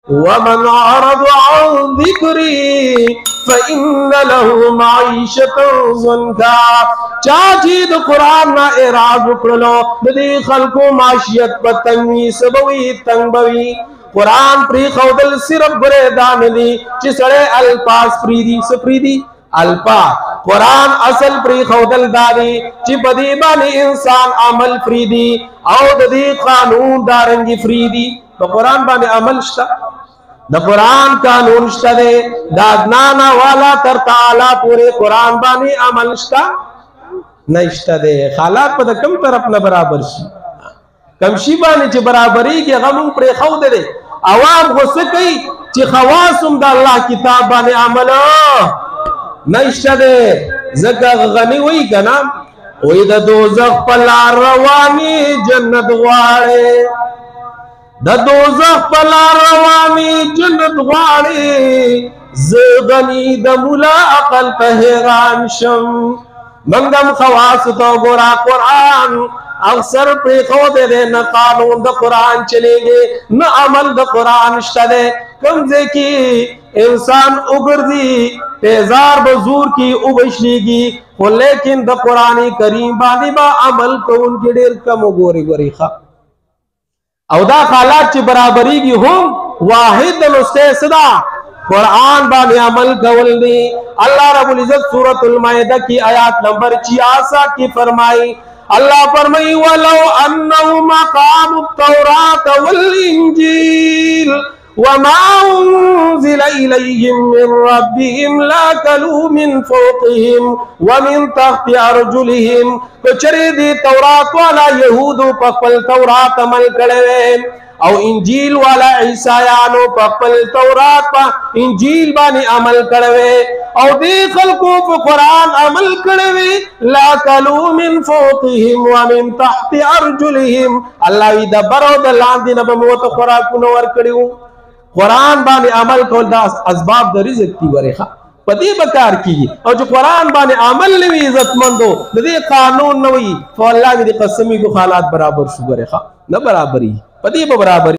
ومن اعرض عن ذکری فإن له معیشة ضنکا. چاچی د قرآن نا اعراض وکړلو د دې خلکو معیشت په تنګي سبوي تنګ بوي. قرآن پری خودل صرف برے دان دی چې سړی الفاظ پریدي سپریدي الفاظ. قرآن اصل پری خودل دادی چې بدی باندې انسان عمل فریدي او د دې قانون دارنګي فریدي. په قرآن باندې عمل شته، د قرآن قانون شته دی، د ادنانا والا تر تعالی پورې قرآن باندې عمل شته نشته دی. حالات په کم طرف نه برابر شي، کم شي باندې چې برابرۍ کې غمون پرې خود دی. عوام غصه کوي چې خواصم د الله کتاب باندې عمل نشته دی. ځکه غني وایي کنه وایي د دوزخ په لار رواني جنت غواړي، د دوزخ په لار رواني جنت غواړي. زه غني د مولا عقل په حیران شم. منګم خواص تو ګورا قرآن اکثر پری خود دے نہ قانون دا قرآن چلے گے نہ عمل دا قرآن شتا دے. کمزے کی انسان اگر دی پیزار بزور کی ابشلی گی خو لیکن دا قرآن کریم باندې با عمل کون کی دیر کم گوری گوری خوا او دا خالات چی برابری گی ہم واحد دلستے صدا قرآن باندې عمل کول دی. اللہ رب العزت سورۃ المائدہ کی آیات نمبر 66 کی فرمائی. اللہ فرمائی وَلَوْ أَنَّهُمْ أَقَامُوا التَّوْرَاةَ وَالْإِنْجِيلَ وَمَا أُنْزِلَ إِلَيْهِمْ مِنْ رَبِّهِمْ لَأَكَلُوا مِنْ فَوْقِهِمْ وَمِنْ تَحْتِ أَرْجُلِهِمْ. کچری دی تورات والا یہودو پخپل تورات عمل کڑے او انجیل والا عیسایانو پخپل تورات پا انجیل بانی عمل کڑوے او دی خلقو پا قرآن عمل کڑوے لَأَكَلُوا مِنْ فَوْقِهِمْ وَمِنْ تَحْتِ أَرْجُلِهِمْ. اللہ وی دا برو دا لاندی نبموت خوراکو نور کڑیو. قرآن بانی عمل کول دا اسباب دا رزق تی ورخا پدی بکار کی او جو قرآن بانی عمل نوی عزت مندو دی قانون نوی فو اللہ کی دی قسمی کو خالات برابر شو ورخا نہ برابری پدی برابر